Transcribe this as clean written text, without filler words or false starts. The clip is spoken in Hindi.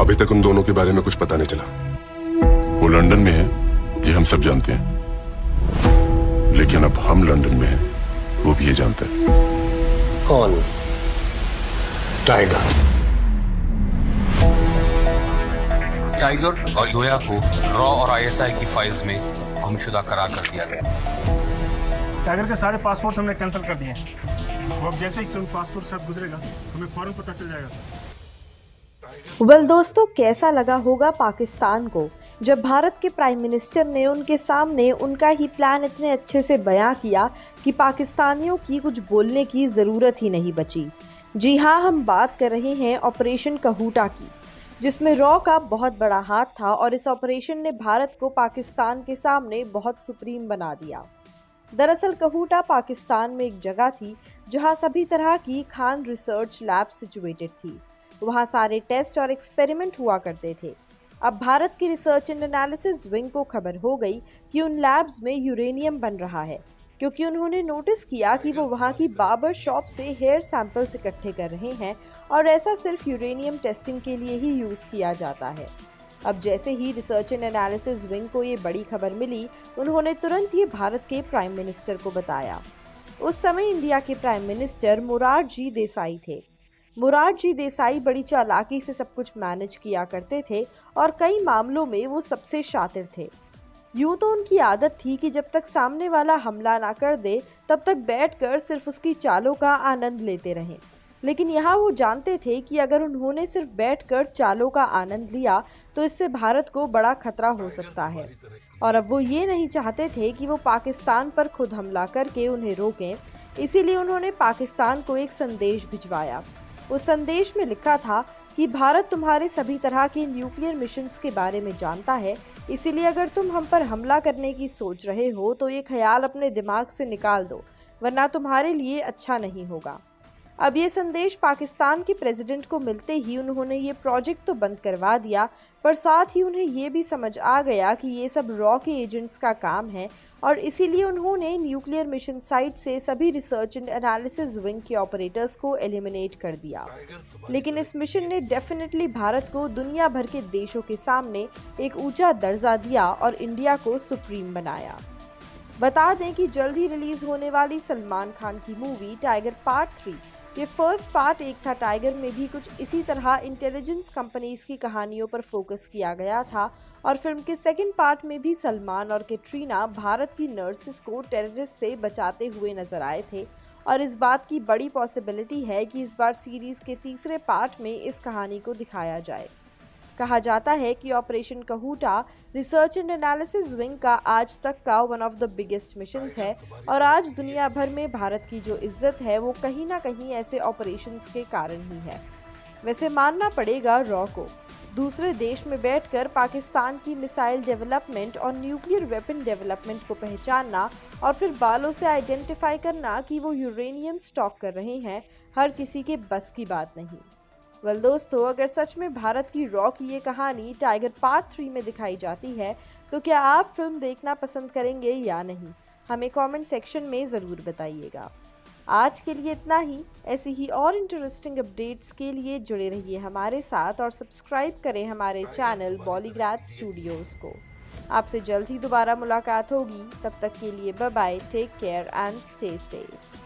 अभी तक उन दोनों के बारे में कुछ पता नहीं चला। वो लंदन में है, ये हम सब जानते हैं, लेकिन अब हम लंदन में हैं, वो भी ये जानता है। कौन? टाइगर। टाइगर और जोया को रॉ और आईएसआई की फाइल्स में गुमशुदा करार कर दिया गया। टाइगर के सारे पासपोर्ट हमने कैंसिल कर दिए हैं। वो अब जैसे ही पासपोर्ट सब गुजरेगा हमें फौरन पता चल जाएगा सर। वेल दोस्तों, कैसा लगा होगा पाकिस्तान को जब भारत के प्राइम मिनिस्टर ने उनके सामने उनका ही प्लान इतने अच्छे से बयां किया कि पाकिस्तानियों की कुछ बोलने की ज़रूरत ही नहीं बची। जी हाँ, हम बात कर रहे हैं ऑपरेशन कहूटा की, जिसमें रॉ का बहुत बड़ा हाथ था और इस ऑपरेशन ने भारत को पाकिस्तान के सामने बहुत सुप्रीम बना दिया। दरअसल कहूटा पाकिस्तान में एक जगह थी जहां सभी तरह की खान रिसर्च लैब सिचुएटेड थी। वहां सारे टेस्ट और एक्सपेरिमेंट हुआ करते थे। अब भारत की रिसर्च एंड एनालिसिस विंग को खबर हो गई कि उन लैब्स में यूरेनियम बन रहा है, क्योंकि उन्होंने नोटिस किया कि वो वहां की बार्बर शॉप से हेयर सैंपल्स इकट्ठे कर रहे हैं और ऐसा सिर्फ यूरेनियम टेस्टिंग के लिए ही यूज किया जाता है। अब जैसे ही रिसर्च एंड एनालिसिस विंग को ये बड़ी खबर मिली, उन्होंने तुरंत ये भारत के प्राइम मिनिस्टर को बताया। उस समय इंडिया के प्राइम मिनिस्टर मोरारजी देसाई थे। मोरारजी देसाई बड़ी चालाकी से सब कुछ मैनेज किया करते थे और कई मामलों में वो सबसे शातिर थे। यूं तो उनकी आदत थी कि जब तक सामने वाला हमला ना कर दे तब तक बैठकर सिर्फ उसकी चालों का आनंद लेते रहें, लेकिन यहाँ वो जानते थे कि अगर उन्होंने सिर्फ बैठकर चालों का आनंद लिया तो इससे भारत को बड़ा खतरा हो सकता है। और अब वो ये नहीं चाहते थे कि वो पाकिस्तान पर खुद हमला करके उन्हें रोकें, इसीलिए उन्होंने पाकिस्तान को एक संदेश भिजवाया। उस संदेश में लिखा था कि भारत तुम्हारे सभी तरह के न्यूक्लियर मिशंस के बारे में जानता है, इसीलिए अगर तुम हम पर हमला करने की सोच रहे हो तो ये ख्याल अपने दिमाग से निकाल दो, वरना तुम्हारे लिए अच्छा नहीं होगा। अब ये संदेश पाकिस्तान के प्रेसिडेंट को मिलते ही उन्होंने ये प्रोजेक्ट तो बंद करवा दिया, पर साथ ही उन्हें ये भी समझ आ गया कि ये सब रॉ के एजेंट्स का काम है और इसीलिए उन्होंने न्यूक्लियर मिशन साइट से सभी रिसर्च एंड एनालिसिस विंग के ऑपरेटर्स को एलिमिनेट कर दिया। लेकिन इस मिशन ने डेफिनेटली भारत को दुनिया भर के देशों के सामने एक ऊंचा दर्जा दिया और इंडिया को सुप्रीम बनाया। बता दें कि जल्द ही रिलीज होने वाली सलमान खान की मूवी टाइगर पार्ट 3, ये फर्स्ट पार्ट एक था टाइगर में भी कुछ इसी तरह इंटेलिजेंस कंपनीज की कहानियों पर फोकस किया गया था और फिल्म के सेकंड पार्ट में भी सलमान और कैटरीना भारत की नर्सेस को टेररिस्ट से बचाते हुए नजर आए थे और इस बात की बड़ी पॉसिबिलिटी है कि इस बार सीरीज के तीसरे पार्ट में इस कहानी को दिखाया जाए। कहा जाता है कि operation Kahuta research and analysis wing का आज तक का one of the biggest missions है और आज दुनिया भर में भारत की जो इज्जत है वो कहीं ना कहीं ऐसे ऑपरेशंस के कारण ही है। वैसे मानना पड़ेगा रॉ को, दूसरे देश में बैठकर पाकिस्तान की मिसाइल डेवलपमेंट और न्यूक्लियर वेपन डेवलपमेंट को पहचानना और फिर बालों से आइडेंटिफाई करना कि वो यूरेनियम स्टॉक कर रहे हैं, हर किसी के बस की बात नहीं। वेल दोस्तों, अगर सच में भारत की रॉ की ये कहानी टाइगर पार्ट 3 में दिखाई जाती है तो क्या आप फिल्म देखना पसंद करेंगे या नहीं, हमें कमेंट सेक्शन में ज़रूर बताइएगा। आज के लिए इतना ही। ऐसी ही और इंटरेस्टिंग अपडेट्स के लिए जुड़े रहिए हमारे साथ और सब्सक्राइब करें हमारे चैनल बॉलीग्राड स्टूडियोज़ को। आपसे जल्द ही दोबारा मुलाकात होगी, तब तक के लिए bye bye, take care and stay safe.